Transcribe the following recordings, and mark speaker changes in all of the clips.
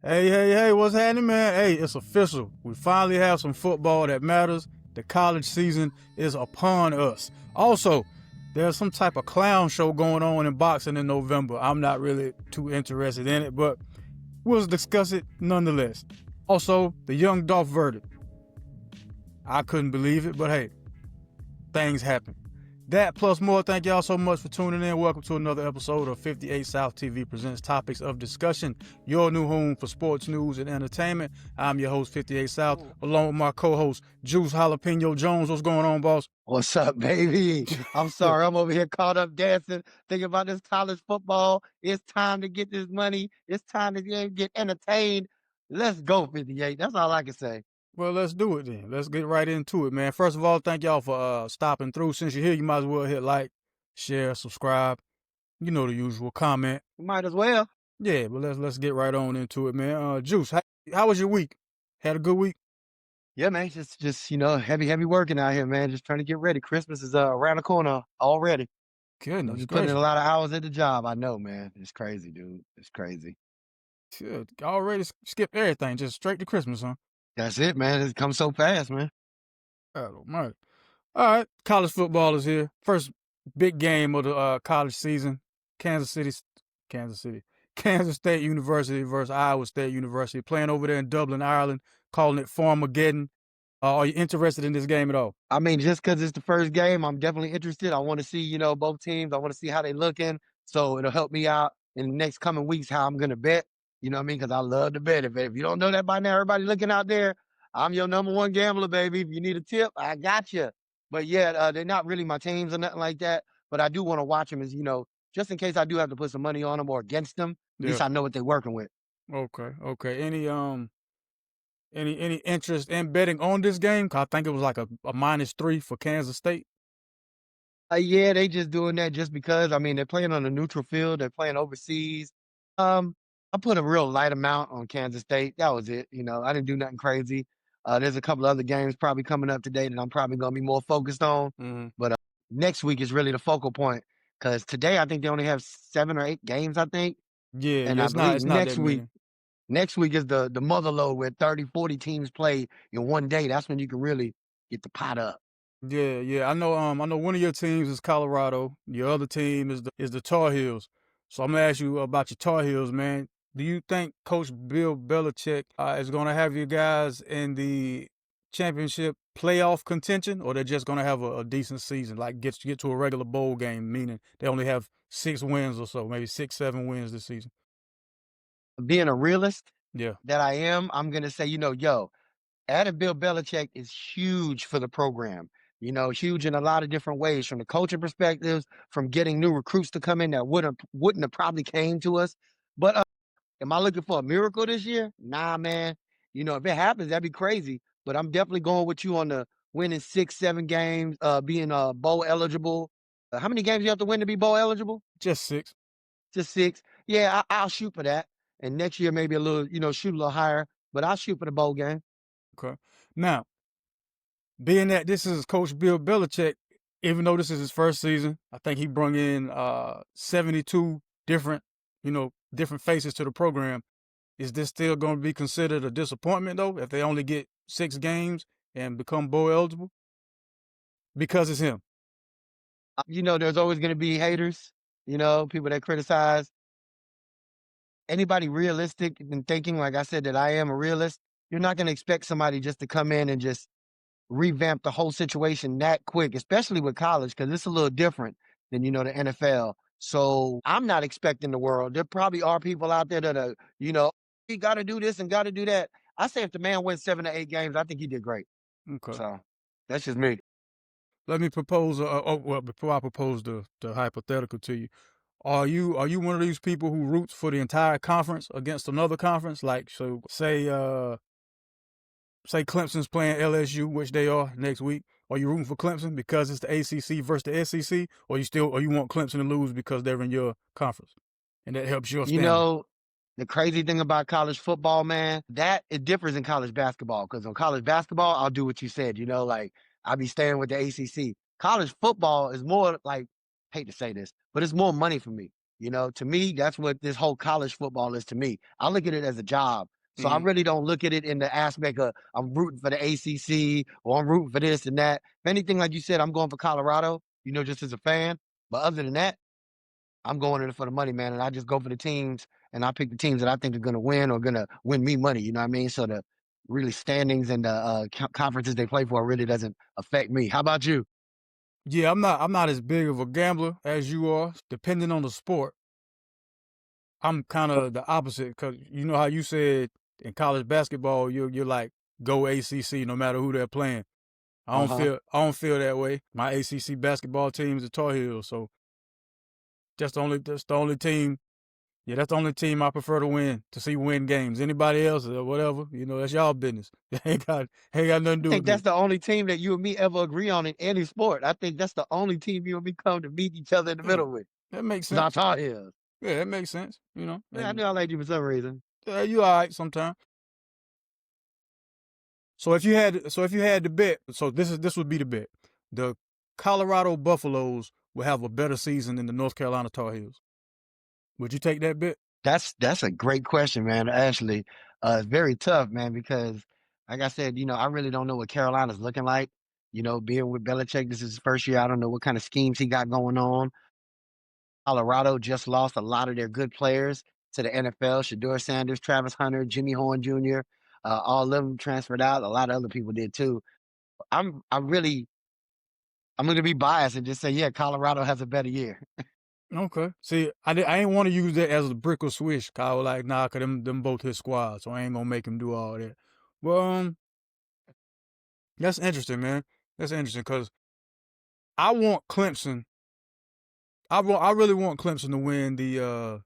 Speaker 1: Hey, what's happening, man? Hey, it's official. We finally have some football that matters. The college season is upon us. Also, there's some type of clown show going on in boxing in November. I'm not really too interested in it, but we'll discuss it nonetheless. Also, the Young Dolph verdict. I couldn't believe it, but hey, things happen. That plus more, thank y'all so much for tuning in. Welcome to another episode of 58South TV presents Topics of Discussion, your new home for sports news and entertainment. I'm your host, 58South, along with my co-host, Juice Jalapeno Jones. What's going on, boss?
Speaker 2: What's up, baby? I'm sorry. I'm over here caught up dancing, thinking about this college football. It's time to get this money. It's time to get entertained. Let's go, 58. That's all I can say.
Speaker 1: Well, let's do it then. Let's get right into it, man. First of all, thank y'all for stopping through. Since you're here, you might as well hit like, share, subscribe. You know the usual. Comment.
Speaker 2: Might as well.
Speaker 1: Yeah, but let's get right on into it, man. Juice, how was your week? Had a good week?
Speaker 2: Yeah, man. Just heavy working out here, man. Just trying to get ready. Christmas is around the corner already.
Speaker 1: Goodness
Speaker 2: I'm just
Speaker 1: gracious.
Speaker 2: putting in a lot of hours at the job. I know, man. It's crazy, dude. It's crazy.
Speaker 1: Shit, already skipped everything, just straight to Christmas, huh?
Speaker 2: That's it, man. It's come so fast, man.
Speaker 1: Oh, my. All right, college football is here. First big game of the college season. Kansas State University versus Iowa State University, playing over there in Dublin, Ireland, calling it Farmageddon. Are you interested in this game at all?
Speaker 2: I mean, just because it's the first game, I'm definitely interested. I want to see, both teams. I want to see how they looking. So it'll help me out in the next coming weeks how I'm going to bet. You know what I mean? Because I love to bet. If you don't know that by now, everybody looking out there, I'm your number one gambler, baby. If you need a tip, I got you. But yeah, they're not really my teams or nothing like that. But I do want to watch them as, just in case I do have to put some money on them or against them. At least I know what they're working with.
Speaker 1: Okay. Any interest in betting on this game? 'Cause I think it was like a -3 for Kansas State.
Speaker 2: Yeah, they just doing that just because. I mean, they're playing on a neutral field. They're playing overseas. I put a real light amount on Kansas State. That was it. I didn't do nothing crazy. There's a couple other games probably coming up today that I'm probably going to be more focused on.
Speaker 1: Mm-hmm.
Speaker 2: But next week is really the focal point because today I think they only have 7 or 8 games, I think.
Speaker 1: Yeah,
Speaker 2: And I
Speaker 1: it's not.
Speaker 2: believe
Speaker 1: It's not
Speaker 2: next
Speaker 1: that
Speaker 2: week,
Speaker 1: many.
Speaker 2: next week is the mother load where 30, 40 teams play in one day. That's when you can really get the pot up.
Speaker 1: Yeah. I know one of your teams is Colorado. Your other team is the Tar Heels. So I'm gonna ask you about your Tar Heels, man. Do you think Coach Bill Belichick is gonna have you guys in the championship playoff contention, or they're just gonna have a decent season, like get to a regular bowl game, meaning they only have 6 wins or so, maybe 6, 7 wins this season?
Speaker 2: Being a realist
Speaker 1: Yeah.
Speaker 2: that I am, I'm going to say, adding Bill Belichick is huge for the program. Huge in a lot of different ways, from the coaching perspectives, from getting new recruits to come in that wouldn't have probably came to us. But am I looking for a miracle this year? Nah, man. If it happens, that'd be crazy. But I'm definitely going with you on the winning 6, 7 games, being bowl eligible. How many games you have to win to be bowl eligible?
Speaker 1: Just 6.
Speaker 2: Just 6. Yeah, I'll shoot for that. And next year maybe a little, shoot a little higher. But I'll shoot for the bowl game.
Speaker 1: Okay. Now, being that this is Coach Bill Belichick, even though this is his first season, I think he brought in 72 different faces to the program. Is this still going to be considered a disappointment, though, if they only get 6 games and become bowl eligible? Because it's him.
Speaker 2: There's always going to be haters, people that criticize. Anybody realistic and thinking, like I said, that I am a realist, you're not going to expect somebody just to come in and just revamp the whole situation that quick, especially with college, because it's a little different than, the NFL. So I'm not expecting the world. There probably are people out there that are, you got to do this and got to do that. I say if the man wins 7 or 8 games, I think he did great.
Speaker 1: Okay.
Speaker 2: So that's just me.
Speaker 1: Let me propose. Before I propose the hypothetical to you, are you one of these people who roots for the entire conference against another conference? Like, so say Clemson's playing LSU, which they are next week. Are you rooting for Clemson because it's the ACC versus the SEC, or you want Clemson to lose because they're in your conference, and that helps your standing?
Speaker 2: The crazy thing about college football, man, that it differs in college basketball. Because on college basketball, I'll do what you said. Like I'll be staying with the ACC. College football is more like, hate to say this, but it's more money for me. To me, that's what this whole college football is to me. I look at it as a job. So I really don't look at it in the aspect of I'm rooting for the ACC or I'm rooting for this and that. If anything, like you said, I'm going for Colorado, just as a fan. But other than that, I'm going in it for the money, man. And I just go for the teams and I pick the teams that I think are going to win or going to win me money. You know what I mean? So the really standings and the conferences they play for really doesn't affect me. How about you?
Speaker 1: Yeah, I'm not as big of a gambler as you are. Depending on the sport, I'm kind of the opposite because you know how you said in college basketball, you're like go ACC no matter who they're playing.
Speaker 2: Uh huh.
Speaker 1: I don't feel that way. My ACC basketball team is the Tar Heels, so that's the only team. Yeah, that's the only team I prefer to win to see win games. Anybody else or whatever, that's y'all business. Ain't got nothing to
Speaker 2: I
Speaker 1: do
Speaker 2: think
Speaker 1: with
Speaker 2: that's
Speaker 1: me.
Speaker 2: the only team that you and me ever agree on in any sport. I think that's the only team you and me come to meet each other in the
Speaker 1: Yeah,
Speaker 2: middle with.
Speaker 1: that makes
Speaker 2: It's our
Speaker 1: sense.
Speaker 2: Tar Heels.
Speaker 1: Yeah, that makes sense.
Speaker 2: Yeah, I
Speaker 1: And
Speaker 2: knew I liked you for some reason.
Speaker 1: you all right sometimes. So if you had to bet, so this would be the bet. The Colorado Buffaloes will have a better season than the North Carolina Tar Heels. Would you take that bet?
Speaker 2: That's a great question, man. Actually, it's very tough, man, because like I said, I really don't know what Carolina's looking like. Being with Belichick, this is his first year. I don't know what kind of schemes he got going on. Colorado just lost a lot of their good players to the NFL. Shador Sanders, Travis Hunter, Jimmy Horn Jr. All of them transferred out. A lot of other people did too. I'm going to be biased and just say, yeah, Colorado has a better year.
Speaker 1: Okay. See, I ain't want to use that as a brick or swish. Cause I was like, nah, cause them both his squad, so I ain't gonna make him do all that. Well, that's interesting, man. That's interesting because I want Clemson. I really want Clemson to win the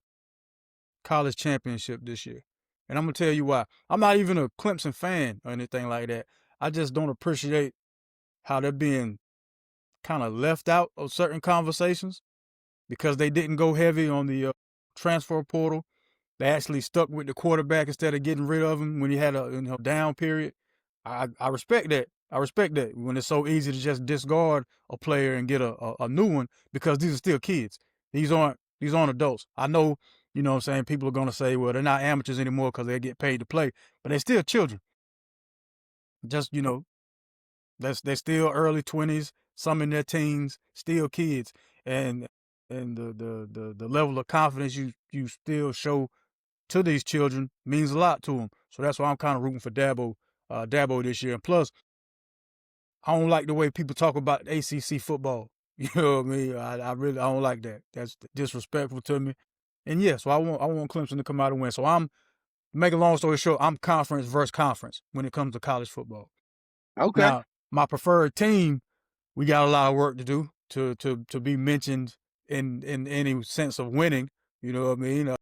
Speaker 1: college championship this year, and I'm gonna tell you why. I'm not even a Clemson fan or anything like that. I just don't appreciate how they're being kind of left out of certain conversations because they didn't go heavy on the transfer portal. They actually stuck with the quarterback instead of getting rid of him when he had a down period. I respect that. I respect that when it's so easy to just discard a player and get a new one because these are still kids. These aren't adults. I know, what I'm saying, people are gonna say, well, they're not amateurs anymore because they get paid to play, but they're still children. Just they're still early 20s, some in their teens, still kids, and the level of confidence you still show to these children means a lot to them. So that's why I'm kind of rooting for Dabo this year. And plus, I don't like the way people talk about ACC football. You know what I mean? I don't like that. That's disrespectful to me. And yeah, so I want Clemson to come out and win. So I'm making a long story short, I'm conference versus conference when it comes to college football.
Speaker 2: Okay.
Speaker 1: Now, my preferred team, we got a lot of work to do to be mentioned in any sense of winning. You know what I mean?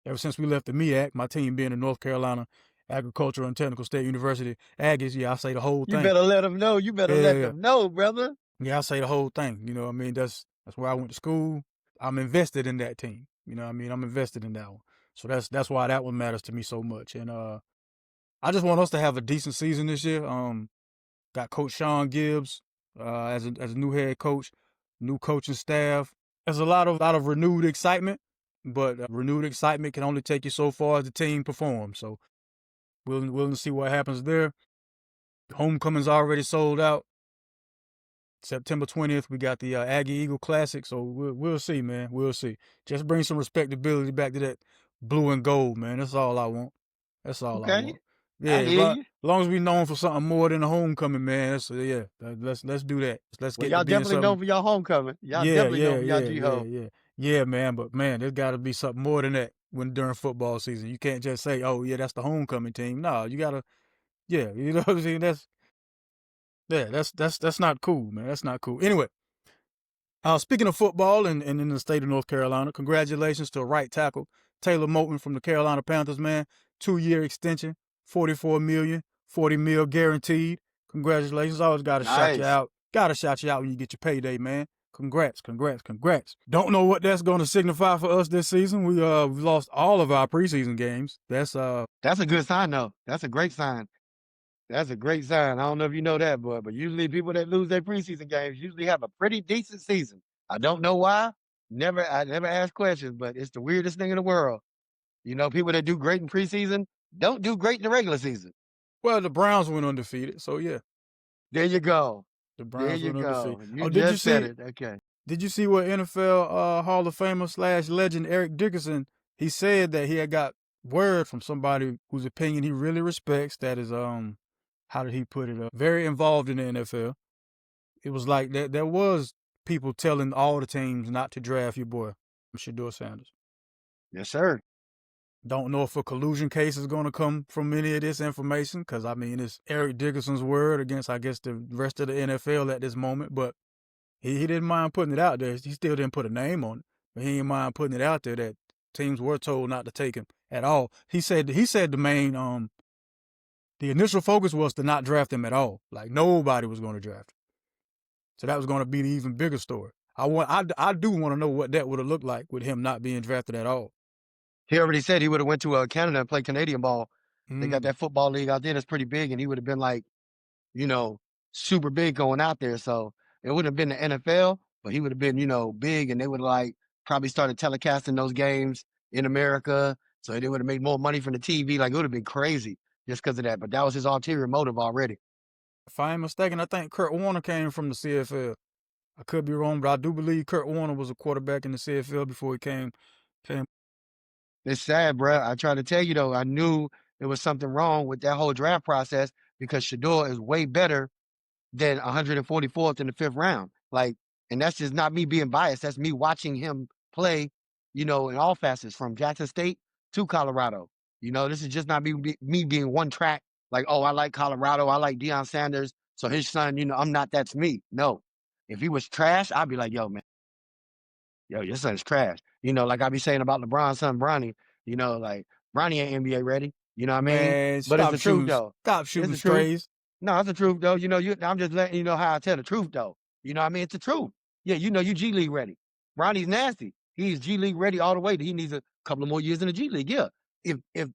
Speaker 1: Ever since we left the MEAC, my team being the North Carolina Agricultural and Technical State University Aggies, yeah, I say the whole
Speaker 2: You
Speaker 1: thing.
Speaker 2: better let them know. You better
Speaker 1: Yeah,
Speaker 2: let
Speaker 1: yeah,
Speaker 2: them know, brother.
Speaker 1: yeah. I say the whole thing. You know what I mean? That's where I went to school. I'm invested in that team. You know what I mean? I'm invested in that one. So that's why that one matters to me so much. And I just want us to have a decent season this year. Got Coach Sean Gibbs as a new head coach, new coaching staff. There's a lot of renewed excitement, but renewed excitement can only take you so far as the team performs. So we'll see what happens there. Homecoming's already sold out. September 20th, we got the Aggie Eagle Classic. So we'll see, man. We'll see. Just bring some respectability back to that blue and gold, man. That's all I want. That's all I
Speaker 2: Okay.
Speaker 1: want.
Speaker 2: I
Speaker 1: Yeah,
Speaker 2: hear you.
Speaker 1: as long as we known for something more than a homecoming, man. Let's do that. Let's
Speaker 2: Well,
Speaker 1: get to
Speaker 2: y'all
Speaker 1: being
Speaker 2: definitely known
Speaker 1: something.
Speaker 2: for y'all homecoming. Y'all
Speaker 1: Yeah,
Speaker 2: definitely known
Speaker 1: yeah,
Speaker 2: for y'all
Speaker 1: yeah, yeah,
Speaker 2: G-Ho.
Speaker 1: yeah, yeah, man. But man, there's got to be something more than that when during football season. You can't just say, "Oh, yeah, that's the homecoming team." No, you gotta, yeah, you know what I'm saying. That's not cool, man. That's not cool. Anyway, speaking of football and in the state of North Carolina, congratulations to right tackle Taylor Moton from the Carolina Panthers, man. 2-year extension, 44 million, 40 mil guaranteed. Congratulations. Always gotta shout you
Speaker 2: Nice.
Speaker 1: out. Gotta shout you out when you get your payday, man. Congrats, congrats, congrats. Don't know what that's gonna signify for us this season. We've lost all of our preseason games.
Speaker 2: That's a good sign, though. That's a great sign. That's a great sign. I don't know if you know that, but usually people that lose their preseason games usually have a pretty decent season. I don't know why. I never ask questions, but it's the weirdest thing in the world. People that do great in preseason don't do great in the regular season.
Speaker 1: Well, the Browns went undefeated, so yeah,
Speaker 2: There you go.
Speaker 1: the
Speaker 2: There
Speaker 1: Browns
Speaker 2: you
Speaker 1: went undefeated.
Speaker 2: go. You
Speaker 1: Oh, did you
Speaker 2: just said
Speaker 1: see?
Speaker 2: it. Okay.
Speaker 1: Did you see what NFL Hall of Famer / legend Eric Dickerson? He said that he had got word from somebody whose opinion he really respects. That is how did he put it up? Very involved in the NFL. It was like that. There was people telling all the teams not to draft your boy, Shedeur Sanders.
Speaker 2: Yes, sir.
Speaker 1: Don't know if a collusion case is going to come from any of this information, because I mean it's Eric Dickerson's word against, I guess, the rest of the NFL at this moment. But he didn't mind putting it out there. He still didn't put a name on it, but he didn't mind putting it out there that teams were told not to take him at all. He said the main the initial focus was to not draft him at all. Like nobody was going to draft him. So that was going to be the even bigger story. I do want to know what that would have looked like with him not being drafted at all.
Speaker 2: He already said he would have went to Canada and played Canadian ball. They got that football league out there that's pretty big, and he would have been like, you know, super big going out there. So it wouldn't have been the NFL, but he would have been, big, and they would have like probably started telecasting those games in America. So they would have made more money from the TV. Like it would have been crazy just because of that. But that was his ulterior motive already.
Speaker 1: If I ain't mistaken, I think Kurt Warner came from the CFL. I could be wrong, but I do believe Kurt Warner was a quarterback in the CFL before he came.
Speaker 2: It's sad, bro. I try to tell you though, I knew there was something wrong with that whole draft process because Shedeur is way better than 144th in the 5th round. Like, and that's just not me being biased. That's me watching him play, in all facets from Jackson State to Colorado. This is just not me being one track. Like, oh, I like Colorado. I like Deion Sanders. So his son, I'm not, that's me. No. If he was trash, I'd be like, yo, man, your son's trash. Like I be saying about LeBron's son, Bronny, like Bronny ain't NBA ready. You know what I mean?
Speaker 1: Man,
Speaker 2: But it's
Speaker 1: stop
Speaker 2: the truth,
Speaker 1: shooting,
Speaker 2: though.
Speaker 1: stop
Speaker 2: It's
Speaker 1: shooting
Speaker 2: the truth.
Speaker 1: strays.
Speaker 2: No, it's the truth, though. I'm just letting you know how I tell the truth, though. You know what I mean? It's the truth. Yeah, you G League ready. Bronny's nasty. He's G League ready all the way. He needs a couple of more years in the G League. Yeah. If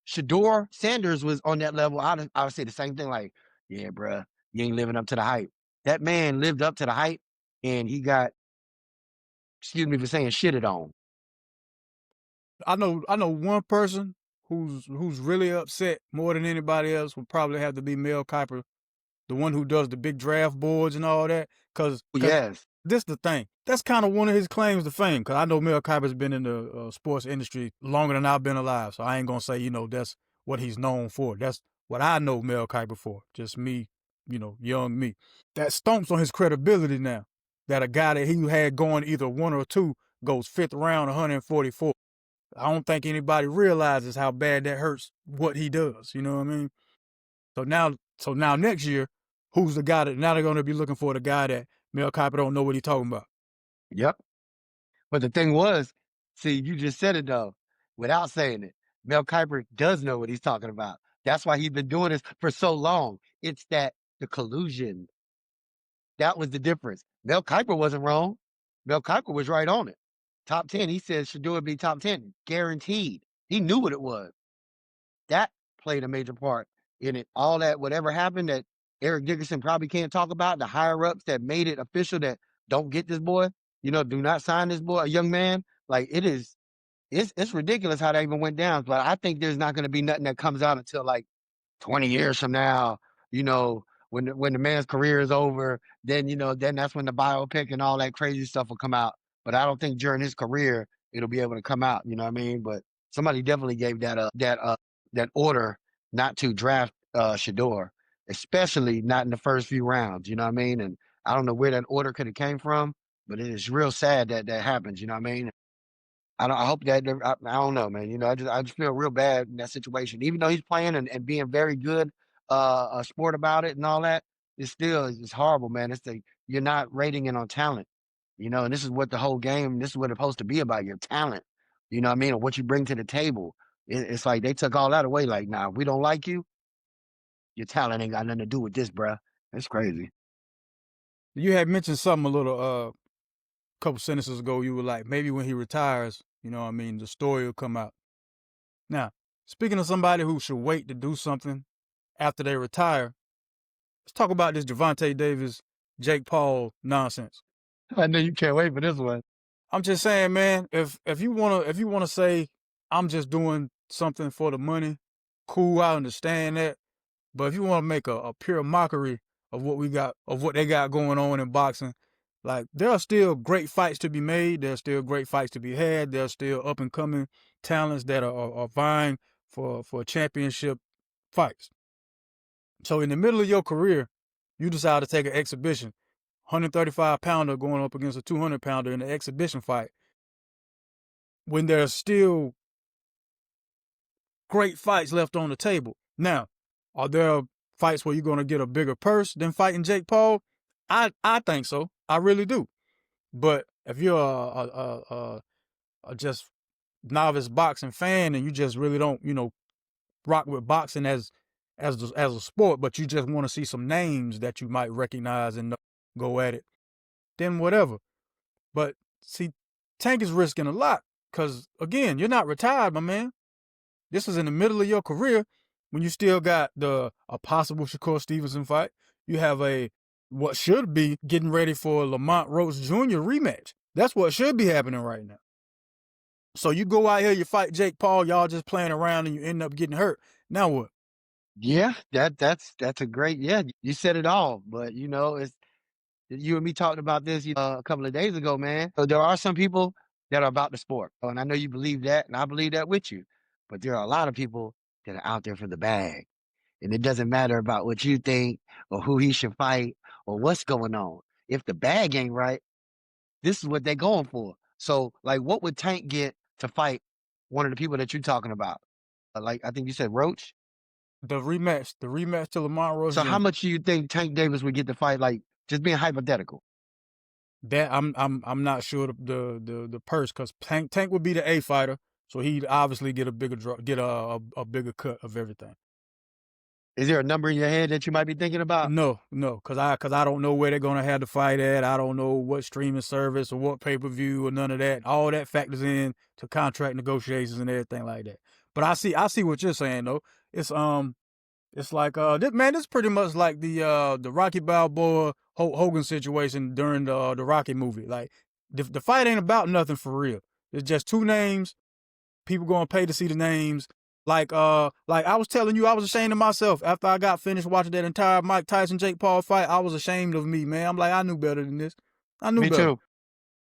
Speaker 2: Shedeur Sanders was on that level, I would say the same thing. Like, yeah, bruh, you ain't living up to the hype. That man lived up to the hype, and he got, excuse me for saying, shitted on.
Speaker 1: I know one person who's really upset more than anybody else would probably have to be Mel Kiper, the one who does the big draft boards and all that. Cause
Speaker 2: Yes.
Speaker 1: this the thing. That's kind of one of his claims to fame. Because I know Mel Kiper's been in the sports industry longer than I've been alive. So I ain't gonna say that's what he's known for. That's what I know Mel Kiper for. Just me, young me. That stomps on his credibility now. That a guy that he had going either 1 or 2 goes 5th round, 144. I don't think anybody realizes how bad that hurts what he does. You know what I mean? So now next year, who's the guy that now they're going to be looking for the guy that Mel Kiper don't know what he's talking about?
Speaker 2: Yep. But the thing was, see, you just said it though, without saying it. Mel Kiper does know what he's talking about. That's why he's been doing this for so long. It's the collusion. That was the difference. Mel Kiper wasn't wrong. Mel Kiper was right on it. Top 10. He said Shedeur would be top 10. Guaranteed. He knew what it was. That played a major part in it. All that, whatever happened that Eric Dickerson probably can't talk about, the higher ups that made it official that don't get this boy, do not sign this boy, a young man. Like it's ridiculous how that even went down. But I think there's not going to be nothing that comes out until like 20 years from now, when the man's career is over, then then that's when the biopic and all that crazy stuff will come out. But I don't think during his career it'll be able to come out. You know what I mean? But somebody definitely gave that order not to draft Shedeur, especially not in the first few rounds. You know what I mean? And I don't know where that order could have came from, but it is real sad that that happens. You know what I mean? I hope that I don't know, man. I just feel real bad in that situation. Even though he's playing and being very good, a sport about it and all that, it's horrible, man. You're not rating it on talent, and this is what the whole game. This is what it's supposed to be about, your talent. You know what I mean, or what you bring to the table. It's like they took all that away. Like, nah, we don't like you. Your talent ain't got nothing to do with this, bruh. It's crazy.
Speaker 1: You had mentioned something a little couple sentences ago. You were like, maybe when he retires, the story will come out. Now, speaking of somebody who should wait to do something after they retire, let's talk about this Gervonta Davis, Jake Paul nonsense.
Speaker 2: I know you can't wait for this one.
Speaker 1: I'm just saying, man, if you wanna say I'm just doing something for the money, Cool, I understand that. But if you want to make a pure mockery of what we got, of what they got going on in boxing, like there are still great fights to be made. There's still great fights to be had. There's still up and coming talents that are vying for championship fights. So in the middle of your career, you decide to take an exhibition, 135 pounder going up against a 200 pounder in an exhibition fight, when there's still great fights left on the table. Now, are there fights where you're going to get a bigger purse than fighting Jake Paul? I think so. I really do. But if you're a just novice boxing fan and you just really don't, rock with boxing as a sport, but you just want to see some names that you might recognize and go at it, then whatever. But see, Tank is risking a lot because, again, you're not retired, my man. This is in the middle of your career when you still got a possible Shakur Stevenson fight. You have what should be getting ready for Lamont Roach Jr. rematch. That's what should be happening right now. So you go out here, you fight Jake Paul, y'all just playing around and you end up getting hurt. Now what?
Speaker 2: Yeah, that's a great, you said it all. But it's you and me talking about this a couple of days ago, man. So there are some people that are about the sport. And I know you believe that, and I believe that with you. But there are a lot of people that are out there for the bag. And it doesn't matter about what you think or who he should fight or what's going on. If the bag ain't right, this is what they're going for. So, like, what would Tank get to fight one of the people that you're talking about? Like, I think you said Roach.
Speaker 1: The rematch to Lamont Roach.
Speaker 2: So, how much do you think Tank Davis would get to fight? Like, just being hypothetical.
Speaker 1: That I'm not sure the purse, because Tank would be the A fighter, so he'd obviously get a bigger bigger cut of everything.
Speaker 2: Is there a number in your head that you might be thinking about?
Speaker 1: No, because I don't know where they're gonna have the fight at. I don't know what streaming service or what pay-per-view or none of that. All that factors in to contract negotiations and everything like that. But I see what you're saying though. It's like this is pretty much like the Rocky Balboa Hogan situation during the Rocky movie. Like the fight ain't about nothing for real. It's just two names. People gonna pay to see the names. Like I was telling you, I was ashamed of myself after I got finished watching that entire Mike Tyson Jake Paul fight. I was ashamed of me, man. I'm like, I knew better than this. I knew
Speaker 2: Me
Speaker 1: better.
Speaker 2: too.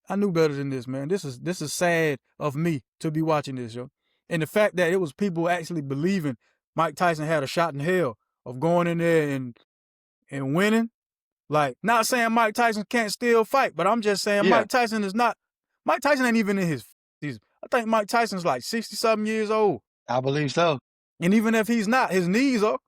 Speaker 1: I knew better than this, man. This is sad of me to be watching this, yo. And the fact that it was people actually believing Mike Tyson had a shot in hell of going in there and winning. Like, not saying Mike Tyson can't still fight, but I'm just saying Mike Tyson ain't even in his. I think Mike Tyson's like 60-something years old.
Speaker 2: I believe so.
Speaker 1: And even if he's not, his knees are.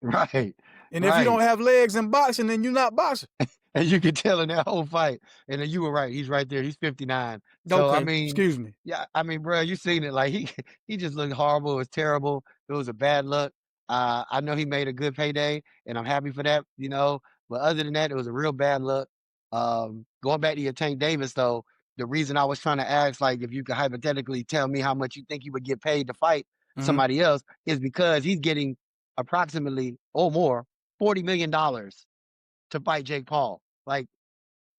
Speaker 2: Right.
Speaker 1: And if you don't have legs in boxing, then you're not boxing.
Speaker 2: And you could tell in that whole fight. And then you were right. He's right there. He's 59. So,
Speaker 1: Okay,
Speaker 2: I mean,
Speaker 1: excuse me.
Speaker 2: Yeah, I mean, bro, you seen it. Like, he just looked horrible. It was terrible. It was a bad look. I know he made a good payday, and I'm happy for that, But other than that, it was a real bad look. Going back to your Tank Davis, though, the reason I was trying to ask, like, if you could hypothetically tell me how much you think he would get paid to fight somebody else, is because he's getting approximately or more $40 million to fight Jake Paul. Like,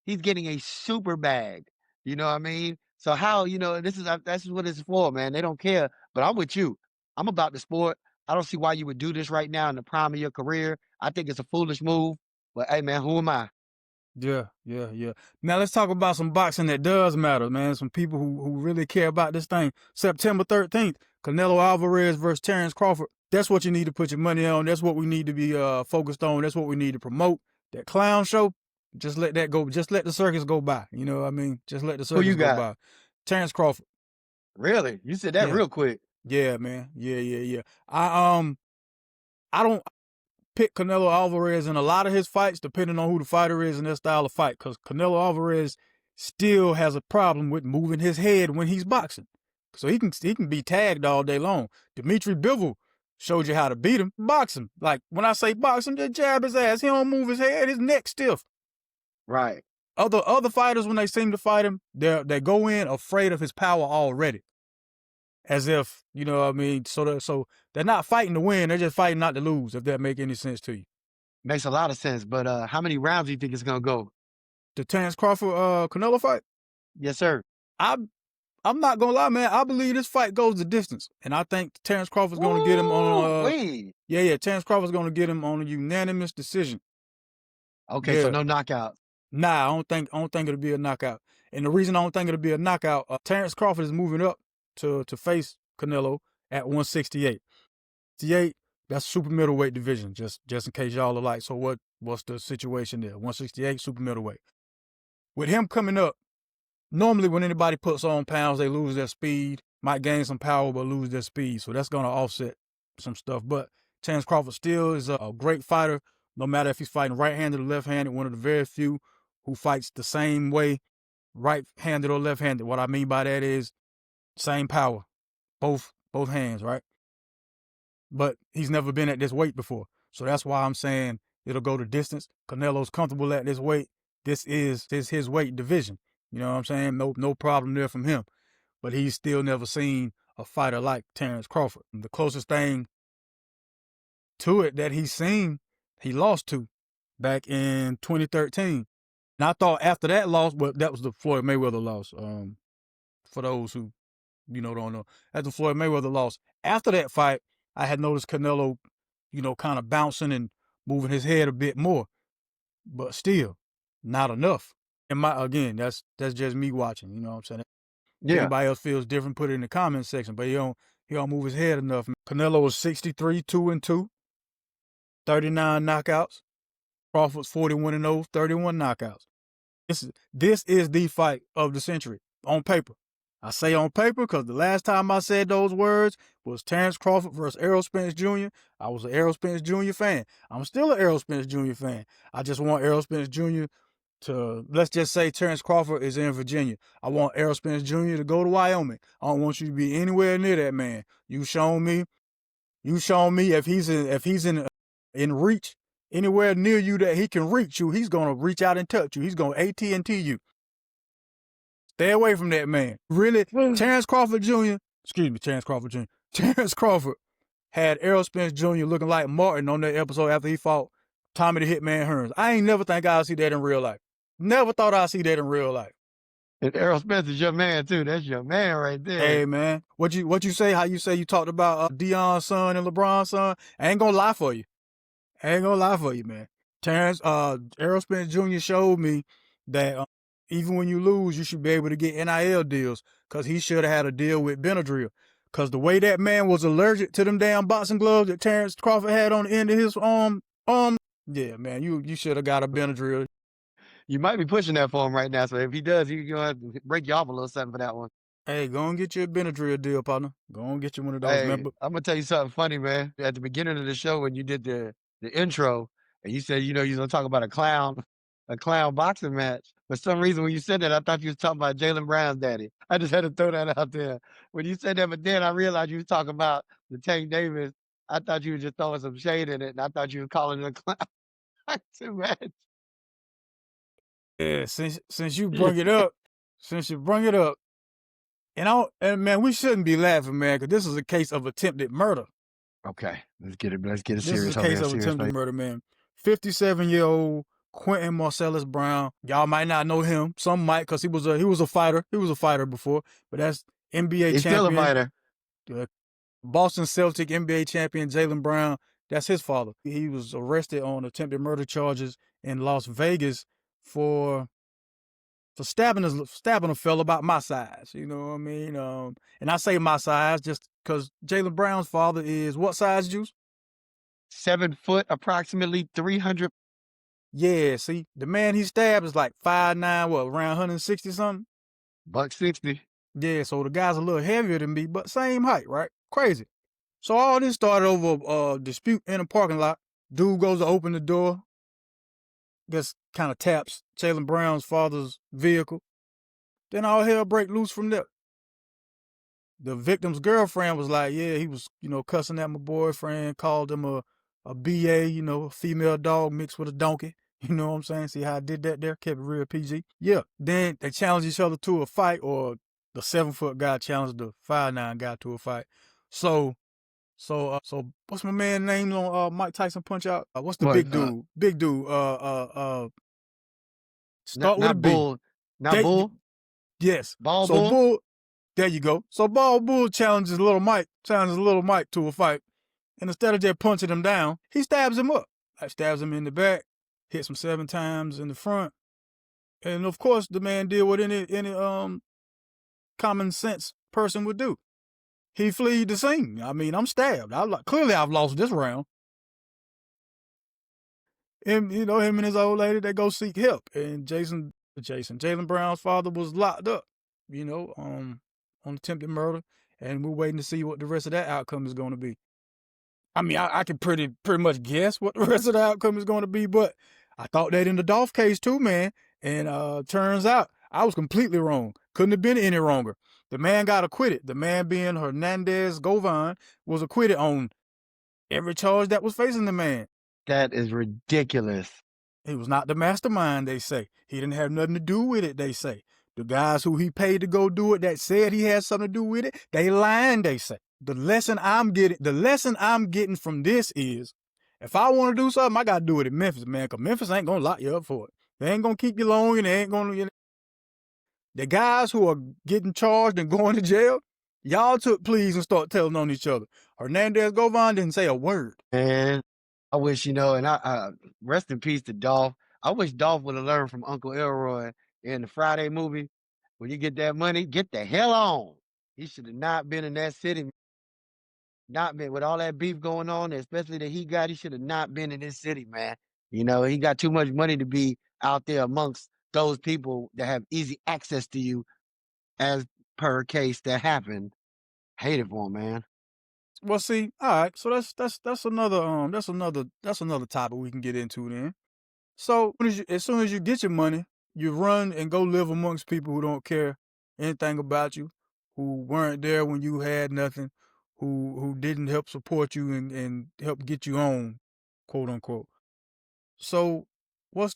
Speaker 2: he's getting a super bag. You know what I mean? So how, this is what it's for, man. They don't care. But I'm with you. I'm about the sport. I don't see why you would do this right now in the prime of your career. I think it's a foolish move. But hey, man, who am I?
Speaker 1: Yeah. Now let's talk about some boxing that does matter, man. Some people who really care about this thing. September 13th, Canelo Alvarez versus Terrence Crawford. That's what you need to put your money on. That's what we need to be focused on. That's what we need to promote. That clown show, just let that go. Just let the circus go by. You know what I mean? Just let the circus go by. Terrence Crawford.
Speaker 2: Really? You said that real quick.
Speaker 1: Yeah, man. Yeah. I don't pick Canelo Alvarez in a lot of his fights, depending on who the fighter is and their style of fight, because Canelo Alvarez still has a problem with moving his head when he's boxing. So he can be tagged all day long. Dimitri Bivol showed you how to beat him. Box him. Like, when I say box him, just jab his ass. He don't move his head. His neck stiff.
Speaker 2: Right.
Speaker 1: Other fighters, when they seem to fight him, they go in afraid of his power already. As if, you know what I mean? So they're not fighting to win. They're just fighting not to lose, if that make any sense to you.
Speaker 2: Makes a lot of sense. But how many rounds do you think it's going to go?
Speaker 1: The Terrence Crawford Canelo fight?
Speaker 2: Yes, sir.
Speaker 1: I I'm not gonna lie, man. I believe this fight goes the distance, and I think Terrence Crawford's gonna get him on.
Speaker 2: Wait.
Speaker 1: Yeah. Terrence Crawford's gonna get him on a unanimous decision.
Speaker 2: Okay, so no knockout.
Speaker 1: Nah, I don't think it'll be a knockout. And the reason I don't think it'll be a knockout, Terrence Crawford is moving up to face Canelo at 168. 68, that's super middleweight division. Just in case y'all are like, so what's the situation there? 168 super middleweight. With him coming up, normally when anybody puts on pounds, they lose their speed, might gain some power, but lose their speed. So that's gonna offset some stuff. But Terrence Crawford still is a great fighter, no matter if he's fighting right-handed or left-handed, one of the very few who fights the same way, right-handed or left-handed. What I mean by that is same power, both hands, right? But he's never been at this weight before. So that's why I'm saying it'll go the distance. Canelo's comfortable at this weight. This is his weight division. You know what I'm saying? No problem there from him. But he's still never seen a fighter like Terrence Crawford. The closest thing to it that he's seen, he lost to back in 2013. And I thought after that loss, but that was the Floyd Mayweather loss. For those who, don't know. That's the Floyd Mayweather loss. After that fight, I had noticed Canelo, kind of bouncing and moving his head a bit more. But still, not enough. And again, that's just me watching, you know what I'm saying?
Speaker 2: Yeah.
Speaker 1: Anybody else feels different, put it in the comment section. But he don't move his head enough. Canelo was 63, 2-2, 39 knockouts. Crawford's 41-0, 31 knockouts. This is the fight of the century on paper. I say on paper because the last time I said those words was Terrence Crawford versus Errol Spence Jr. I was an Errol Spence Jr. fan. I'm still an Errol Spence Jr. fan. I just want Errol Spence Jr. to, let's just say Terrence Crawford is in Virginia. I want Errol Spence Jr. to go to Wyoming. I don't want you to be anywhere near that man. You shown me if he's in reach, anywhere near you that he can reach you, he's gonna reach out and touch you. He's gonna AT&T you. Stay away from that man. Really, Terrence Crawford Jr. Terrence Crawford had Errol Spence Jr. looking like Martin on that episode after he fought Tommy the Hitman Hearns. I ain't never think I'd see that in real life. Never thought I'd see that in real life.
Speaker 2: And Errol Spence is your man too. That's your man right there.
Speaker 1: Hey man, what you say? How you say you talked about Deion's son and LeBron's son? I ain't gonna lie for you. Man. Terrence, Errol Spence Jr. showed me that even when you lose, you should be able to get NIL deals, because he should have had a deal with Benadryl. Because the way that man was allergic to them damn boxing gloves that Terrence Crawford had on the end of his yeah, man, you should have got a Benadryl.
Speaker 2: You might be pushing that for him right now, so if he does, he's going to have to break you off a little something for that one.
Speaker 1: Hey, go and get you a Benadryl deal, partner. Go and get you one of those.
Speaker 2: Hey,
Speaker 1: man.
Speaker 2: I'm going to tell you something funny, man. At the beginning of the show, when you did the intro, and you said, you're going to talk about a clown boxing match. For some reason, when you said that, I thought you was talking about Jalen Brown's daddy. I just had to throw that out there. When you said that, but then I realized you was talking about the Tank Davis. I thought you were just throwing some shade in it, and I thought you were calling it a clown boxing match.
Speaker 1: Yeah, since you bring it up, and man, we shouldn't be laughing, man, because this is a case of attempted murder.
Speaker 2: Okay, let's get it serious.
Speaker 1: This is a case of attempted murder, man. 57-year-old Quentin Marcellus Brown. Y'all might not know him. Some might, because he was a fighter. He was a fighter before, but that's NBA
Speaker 2: He's
Speaker 1: champion.
Speaker 2: still a fighter.
Speaker 1: Boston Celtic NBA champion Jalen Brown. That's his father. He was arrested on attempted murder charges in Las Vegas for stabbing a fella about my size. You know what I mean? And I say my size just because Jalen Brown's father is what size, Juice?
Speaker 2: 7 foot, approximately 300.
Speaker 1: Yeah, see, the man he stabbed is like 5'9", around 160 something?
Speaker 2: $160.
Speaker 1: Yeah, so the guy's a little heavier than me, but same height, right? Crazy. So all this started over a dispute in a parking lot. Dude goes to open the door. Just kind of taps Jalen Brown's father's vehicle. Then all hell break loose from there. The victim's girlfriend was like, yeah, he was, cussing at my boyfriend, called him a BA, a female dog mixed with a donkey. You know what I'm saying? See how I did that there? Kept it real PG. Yeah. Then they challenged each other to a fight, or the 7-foot guy challenged the 5'9" guy to a fight. So what's my man's name on Mike Tyson Punch Out? What's the big dude? Big dude. Start with a B.
Speaker 2: Bull. Not Bull?
Speaker 1: Yes.
Speaker 2: Bull?
Speaker 1: Bull. There you go. So Bald Bull challenges Little Mike to a fight. And instead of just punching him down, he stabs him up. Like stabs him in the back, hits him 7 times in the front. And of course, the man did what any common sense person would do. He fled the scene. I mean, I'm stabbed. Clearly, I've lost this round. And him and his old lady, they go seek help. And Jalen Brown's father was locked up. On attempted murder, and we're waiting to see what the rest of that outcome is going to be. I mean, I can pretty much guess what the rest of the outcome is going to be, but I thought that in the Dolph case too, man. And turns out I was completely wrong. Couldn't have been any wronger. The man got acquitted. The man being Hernandez-Govin was acquitted on every charge that was facing the man.
Speaker 2: That is ridiculous.
Speaker 1: He was not the mastermind, they say. He didn't have nothing to do with it, they say. The guys who he paid to go do it that said he had something to do with it, they lying, they say. The lesson I'm getting from this is, if I want to do something, I got to do it in Memphis, man, because Memphis ain't going to lock you up for it. They ain't going to keep you long, and they ain't going to... The guys who are getting charged and going to jail, y'all took pleas and start telling on each other. Hernandez-Govin didn't say a word.
Speaker 2: Man, I wish, and I rest in peace to Dolph. I wish Dolph would have learned from Uncle Elroy in the Friday movie. When you get that money, get the hell on. He should have not been in that city. Not been with all that beef going on, especially that he got. He should have not been in this city, man. He got too much money to be out there amongst those people that have easy access to you, as per case that happened. Hate it for him, man.
Speaker 1: Well, see, all right. So that's another topic we can get into then. So as soon as you get your money, you run and go live amongst people who don't care anything about you, who weren't there when you had nothing, who didn't help support you and help get you on, quote unquote. So I'm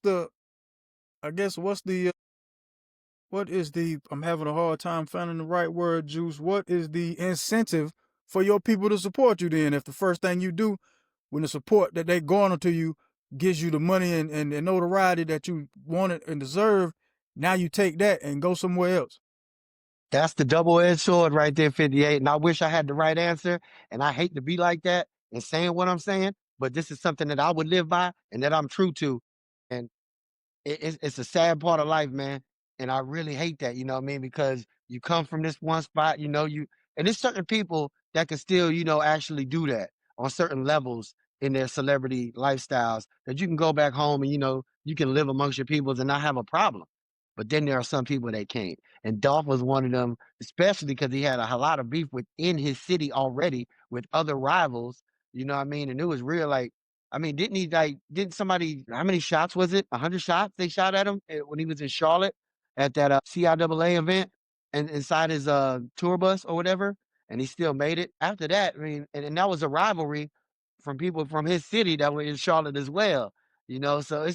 Speaker 1: having a hard time finding the right word, Juice. What is the incentive for your people to support you then, if the first thing you do when the support that they garner to you gives you the money and notoriety that you wanted and deserve, now you take that and go somewhere else?
Speaker 2: That's the double-edged sword right there, 58. And I wish I had the right answer. And I hate to be like that and saying what I'm saying, but this is something that I would live by and that I'm true to. And it's a sad part of life, man. And I really hate that, you know what I mean? Because you come from this one spot, and there's certain people that can still, actually do that on certain levels in their celebrity lifestyles that you can go back home and, you can live amongst your peoples and not have a problem. But then there are some people that can't. And Dolph was one of them, especially because he had a lot of beef within his city already with other rivals, you know what I mean? And it was real like, didn't somebody, how many shots was it? 100 shots they shot at him when he was in Charlotte at that CIAA event and inside his tour bus or whatever. And he still made it after that. I mean, and that was a rivalry from people from his city that were in Charlotte as well, so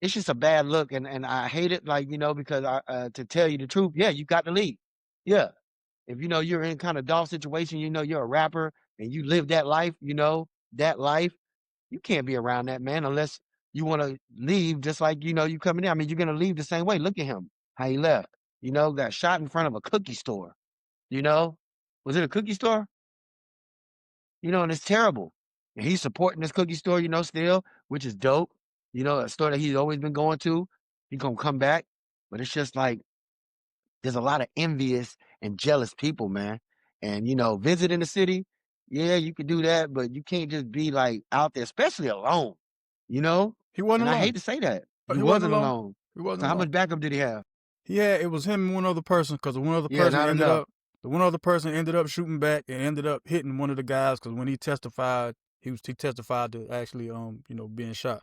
Speaker 2: it's just a bad look. And I hate it, like, because to tell you the truth, yeah, you got to leave. Yeah. If, you're in kind of Dolph situation, you're a rapper and you live that life, that life. You can't be around that man unless you want to leave just like, you coming in. I mean, you're going to leave the same way. Look at him, how he left, got shot in front of a cookie store, you know? Was it a cookie store? And it's terrible. And he's supporting this cookie store, still, which is dope. A store that he's always been going to. He's going to come back. But it's just like, there's a lot of envious and jealous people, man. And, visiting the city, yeah, you could do that, but you can't just be like out there, especially alone,
Speaker 1: He wasn't
Speaker 2: And I
Speaker 1: alone.
Speaker 2: hate to say that.
Speaker 1: But
Speaker 2: He wasn't alone.
Speaker 1: He wasn't
Speaker 2: So how
Speaker 1: alone.
Speaker 2: much backup did he have?
Speaker 1: It was him and one other person, because the one other
Speaker 2: Yeah,
Speaker 1: person
Speaker 2: not
Speaker 1: ended
Speaker 2: enough.
Speaker 1: up the one other person ended up shooting back and ended up hitting one of the guys, because when he testified, he testified to actually being shot.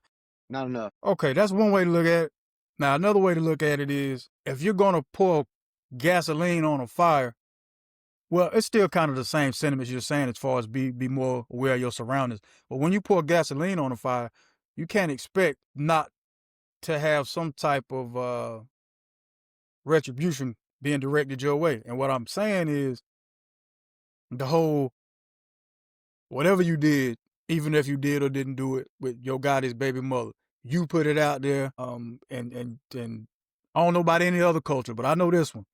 Speaker 2: Not enough.
Speaker 1: Okay, that's one way to look at it. Now another way to look at it is, if you're gonna pour gasoline on a fire, well, it's still kind of the same sentiments you're saying as far as be more aware of your surroundings. But when you pour gasoline on a fire, you can't expect not to have some type of retribution being directed your way. And what I'm saying is, the whole, whatever you did, even if you did or didn't do it with your goddess baby mother, you put it out there. And I don't know about any other culture, but I know this one.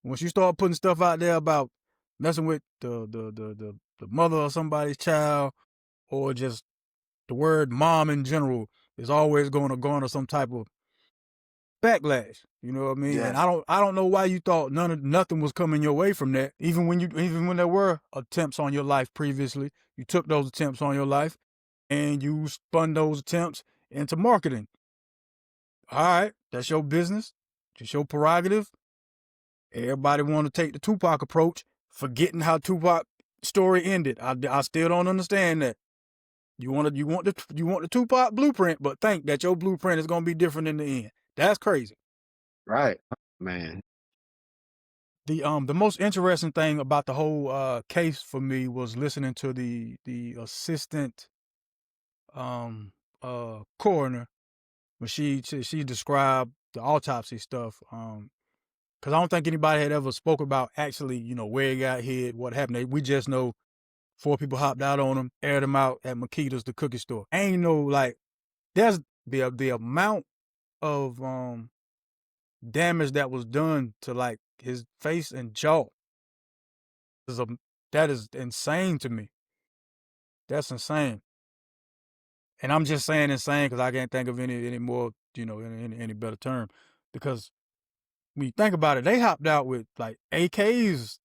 Speaker 1: Once you start putting stuff out there about messing with the mother of somebody's child, or just the word mom in general, is always going to garner some type of backlash. You know what I mean?
Speaker 2: Yeah.
Speaker 1: And I don't know why you thought nothing was coming your way from that. Even when there were attempts on your life previously, you took those attempts on your life and you spun those attempts into marketing. All right, that's your business. Just your prerogative. Everybody want to take the Tupac approach, forgetting how Tupac story ended. I still don't understand that. You want the Tupac blueprint, but think that your blueprint is gonna be different in the end. That's crazy.
Speaker 2: Right, man.
Speaker 1: The most interesting thing about the whole case for me was listening to the assistant coroner when she described the autopsy stuff. Because I don't think anybody had ever spoke about actually, where he got hit, what happened. We just know 4 people hopped out on him, aired him out at Makita's, the cookie store. Ain't no there's the amount of damage that was done to his face and jaw. That is insane to me. That's insane. And I'm just saying insane because I can't think of any more, any better term. Because when you think about it, they hopped out with AKs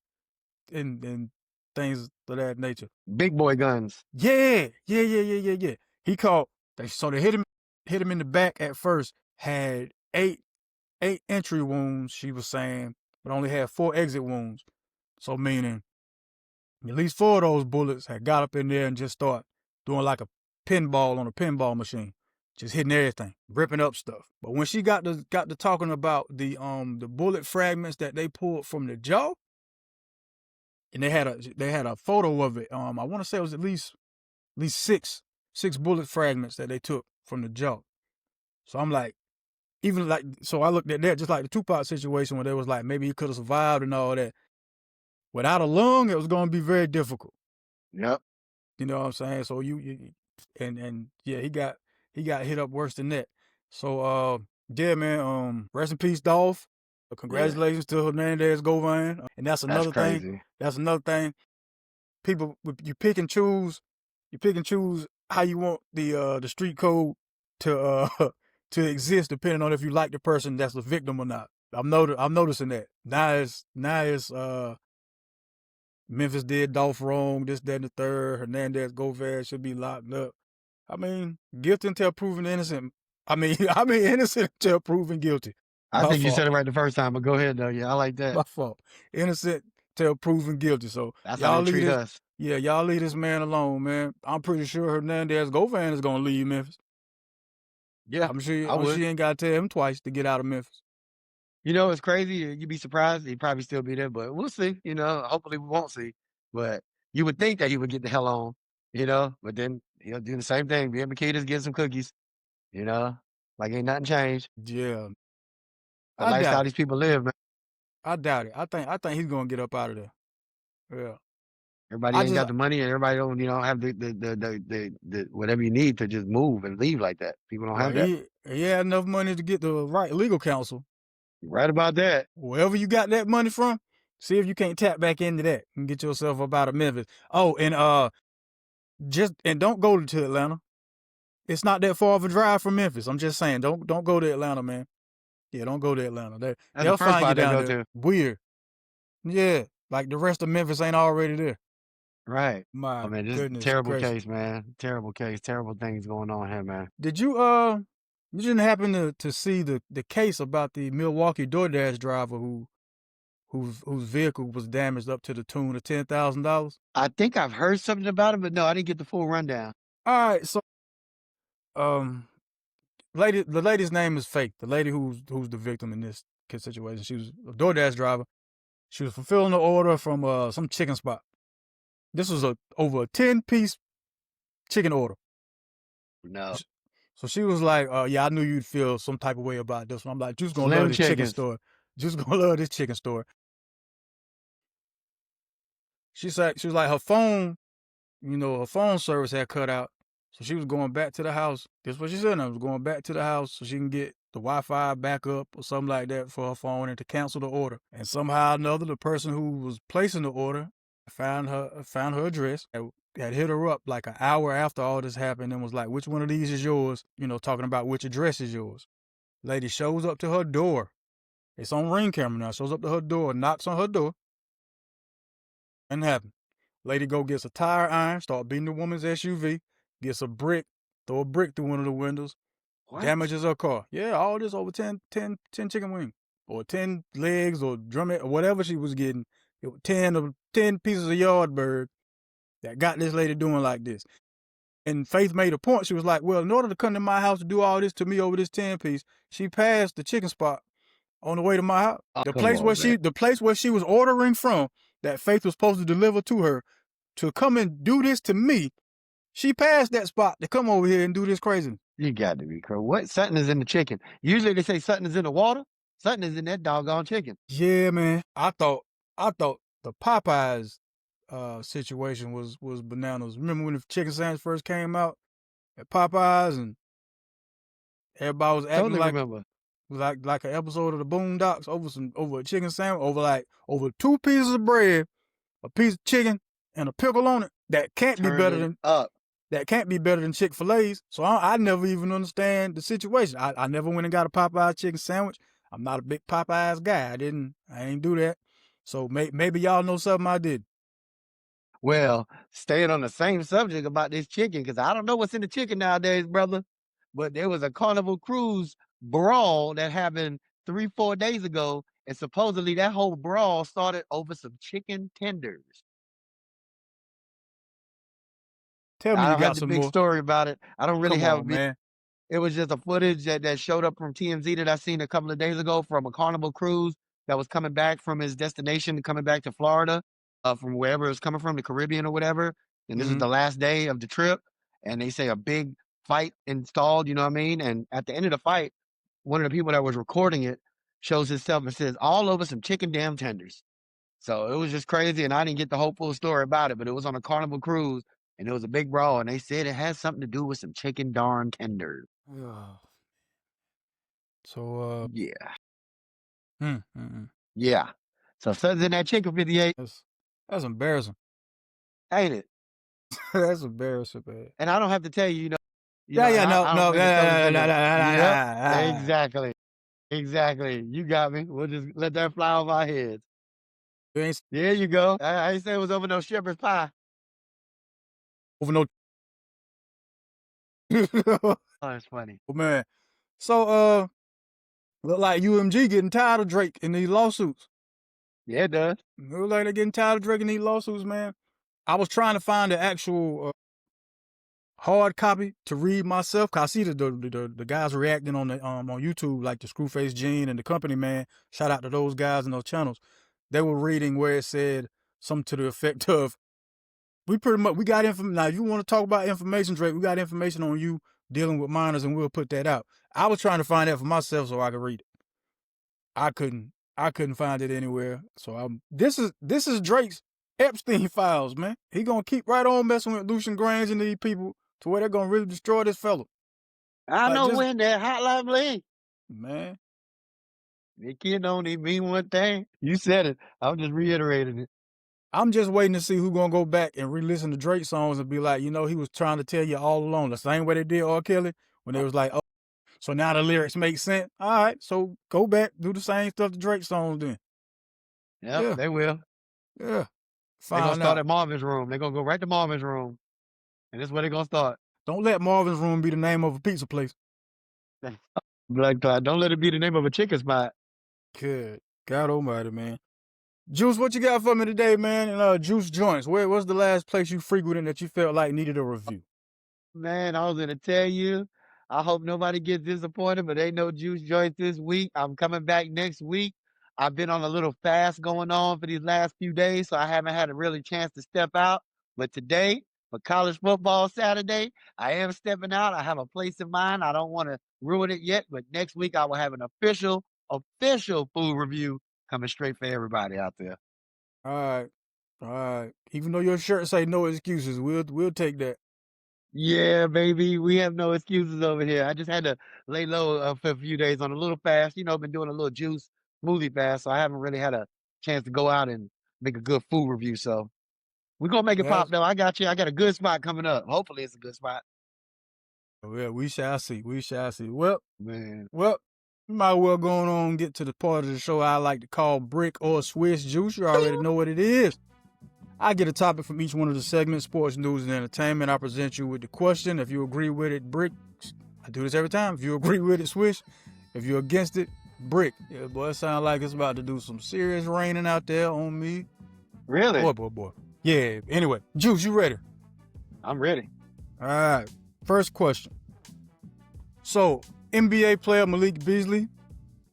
Speaker 1: and things of that nature.
Speaker 2: Big boy guns.
Speaker 1: Yeah. He caught. So they hit him in the back at first. Had eight entry wounds. She was saying, but only had 4 exit wounds. So meaning, at least 4 of those bullets had got up in there and just start doing like a pinball on a pinball machine, just hitting everything, ripping up stuff. But when she got to talking about the bullet fragments that they pulled from the jaw, and they had a photo of it. I want to say it was at least 6 bullet fragments that they took from the jaw. So I'm like, so I looked at that just like the Tupac situation where they was like maybe he could have survived and all that. Without a lung, it was going to be very difficult.
Speaker 2: Yep.
Speaker 1: You know what I'm saying? So and yeah, he got hit up worse than that. So yeah, man. Rest in peace, Dolph. Congratulations to Hernandez-Govin. And that's another
Speaker 2: crazy.
Speaker 1: thing. That's another thing. People, you pick and choose. You pick and choose how you want the street code to to exist, depending on if you like the person that's the victim or not. I'm noticing that now. It's Memphis did Dolph wrong, this, that, and the third. Hernandez-Govin should be locked up. I mean, guilty until proven innocent. I mean, innocent until proven guilty.
Speaker 2: I think you said it right the first time, but go ahead though. Yeah, I like that.
Speaker 1: My fault. Innocent till proven guilty. So
Speaker 2: that's how they treat us.
Speaker 1: Yeah, y'all leave this man alone, man. I'm pretty sure Hernandez-Govin is gonna leave Memphis.
Speaker 2: Yeah,
Speaker 1: I'm sure she ain't gotta tell him twice to get out of Memphis.
Speaker 2: It's crazy. You'd be surprised. He'd probably still be there, but we'll see. Hopefully we won't see. But you would think that he would get the hell on, but then he'll do the same thing. Be at Makita's, get some cookies, like ain't nothing changed.
Speaker 1: Yeah.
Speaker 2: The lifestyle these people live, man.
Speaker 1: I doubt it. I think he's gonna get up out of there. Yeah.
Speaker 2: Everybody ain't got the money, and everybody don't, have the whatever you need to just move and leave like that. People don't have that.
Speaker 1: He had enough money to get the right legal counsel.
Speaker 2: You're right about that.
Speaker 1: Wherever you got that money from, see if you can't tap back into that and get yourself up out of Memphis. Oh, and don't go to Atlanta. It's not that far of a drive from Memphis. I'm just saying, don't go to Atlanta, man. Yeah, don't go to Atlanta. They'll find you down there. Weird. Yeah, like the rest of Memphis ain't already there.
Speaker 2: Right.
Speaker 1: My
Speaker 2: this
Speaker 1: goodness,
Speaker 2: terrible case, man. Terrible case. Terrible things going on here, man.
Speaker 1: Did you didn't happen to see the case about the Milwaukee DoorDash driver whose vehicle was damaged up to the tune of $10,000?
Speaker 2: I think I've heard something about it, but no, I didn't get the full rundown.
Speaker 1: All right, so the lady's name is fake. The lady who's the victim in this situation. She was a DoorDash driver. She was fulfilling the order from some chicken spot. This was over a 10-piece chicken order.
Speaker 2: No.
Speaker 1: So she was like, yeah, I knew you'd feel some type of way about this one. I'm like, just gonna love this chicken store. Just gonna love this chicken store. She was like, her phone, her phone service had cut out. So she was going back to the house. This is what she said. I was going back to the house so she can get the Wi-Fi backup or something like that for her phone and to cancel the order. And somehow or another, the person who was placing the order found her address, had hit her up like an hour after all this happened and was like, which one of these is yours? Talking about which address is yours. Lady shows up to her door. It's on Ring camera now. Shows up to her door, knocks on her door. And happened. Lady go gets a tire iron, start beating the woman's SUV, gets a brick, throw a brick through one of the windows, damages her car. Yeah, all this over 10 chicken wings. Or 10 legs or drumhead or whatever she was getting. It was 10 pieces of Yardbird that got this lady doing like this. And Faith made a point. She was like, well, in order to come to my house to do all this to me over this 10 piece, she passed the chicken spot on the way to my house. The place where she was ordering from, that Faith was supposed to deliver to her, to come and do this to me, she passed that spot to come over here and do this crazy.
Speaker 2: You got to be crazy. What? Something is in the chicken. Usually they say something is in the water. Something is in that doggone chicken.
Speaker 1: Yeah, man. I thought the Popeyes situation was bananas. Remember when the chicken sandwich first came out at Popeyes and everybody was acting like an episode of the Boondocks over a chicken sandwich, over 2 pieces of bread, a piece of chicken, and a pickle on it. That can't be better than Chick-fil-A's. So I never even understand the situation. I never went and got a Popeyes chicken sandwich. I'm not a big Popeyes guy. I ain't do that. So maybe y'all know something I did.
Speaker 2: Well, staying on the same subject about this chicken, because I don't know what's in the chicken nowadays, brother. But there was a Carnival Cruise brawl that happened 3-4 days ago, and supposedly that whole brawl started over some chicken tenders.
Speaker 1: Tell me
Speaker 2: I
Speaker 1: you
Speaker 2: don't
Speaker 1: got
Speaker 2: have the
Speaker 1: some
Speaker 2: big
Speaker 1: more
Speaker 2: story about it. I don't really have
Speaker 1: on, man.
Speaker 2: It was just a footage that showed up from TMZ that I seen a couple of days ago from a Carnival Cruise that was coming back from his destination, coming back to Florida, from wherever it was coming from, the Caribbean or whatever. And this is the last day of the trip. And they say a big fight installed, you know what I mean? And at the end of the fight, one of the people that was recording it shows himself and says, all over some chicken damn tenders. So it was just crazy. And I didn't get the whole full story about it, but it was on a Carnival Cruise and it was a big brawl. And they said it had something to do with some chicken darn tenders.
Speaker 1: So,
Speaker 2: yeah. Yeah. So something's in that chicken 58.
Speaker 1: That's embarrassing.
Speaker 2: Ain't it?
Speaker 1: That's embarrassing, man.
Speaker 2: And I don't have to tell you, no. Exactly. Exactly. You got me. We'll just let that fly over our heads. There you go. I ain't say it was over no shepherd's pie.
Speaker 1: Over no.
Speaker 2: Oh, that's funny.
Speaker 1: Oh, man. So, look like UMG getting tired of Drake in these lawsuits.
Speaker 2: Yeah, it does.
Speaker 1: Look like they're getting tired of Drake in these lawsuits, man. I was trying to find the actual hard copy to read myself, cause I see the guys reacting on YouTube, like the Screwface Gene and the Company Man. Shout out to those guys and those channels. They were reading where it said something to the effect of, we got information. Now, if you want to talk about information, Drake, we got information on you dealing with minors, and we'll put that out. I was trying to find that for myself so I could read it. I couldn't find it anywhere. So this is Drake's Epstein files, man. He gonna keep right on messing with Lucian Grange and these people to where they're gonna really destroy this fella.
Speaker 2: I know when that hotline bling.
Speaker 1: Man.
Speaker 2: It can only mean one thing. You said it. I'm just reiterating it.
Speaker 1: I'm just waiting to see who's gonna go back and re-listen to Drake songs and be like, he was trying to tell you all along, the same way they did R. Kelly, when they was like, oh, so now the lyrics make sense. All right, so go back, do the same stuff to Drake songs then.
Speaker 2: Yeah, they will.
Speaker 1: Yeah.
Speaker 2: They're gonna start at Marvin's Room. They're gonna go right to Marvin's Room. And that's where they're gonna start.
Speaker 1: Don't let Marvin's Room be the name of a pizza place.
Speaker 2: Black Cloud. Don't let it be the name of a chicken spot.
Speaker 1: Good God almighty, man. Juice, what you got for me today, man? And Juice Joints, where was the last place you frequented that you felt like needed a review?
Speaker 2: Man, I was gonna tell you, I hope nobody gets disappointed, but ain't no Juice Joints this week. I'm coming back next week. I've been on a little fast going on for these last few days, so I haven't had a really chance to step out. But today, for college football Saturday, I am stepping out. I have a place in mind. I don't want to ruin it yet, but next week I will have an official food review coming straight for everybody out there.
Speaker 1: All right. Even though your shirt say no excuses, we'll take that.
Speaker 2: Yeah, baby, we have no excuses over here. I just had to lay low for a few days on a little fast. Been doing a little juice smoothie fast, so I haven't really had a chance to go out and make a good food review. So we're gonna make it pop
Speaker 1: That's,
Speaker 2: though. I got you. I got a good spot coming up. Hopefully it's a good spot.
Speaker 1: yeah, we shall see. We shall see. Well,
Speaker 2: Man.
Speaker 1: well, we might well go on and get to the part of the show I like to call Brick or Swish Juice. You already know what it is. I get a topic from each one of the segments, sports, news, and entertainment. I present you with the question. If you agree with it, Brick. I do this every time. If you agree with it, Swish. If you're against it, Brick. Yeah, boy, it sounds like it's about to do some serious raining out there on me.
Speaker 2: Really?
Speaker 1: Boy. Yeah, anyway. Juice, you ready?
Speaker 2: I'm ready.
Speaker 1: All right. First question. So, NBA player Malik Beasley,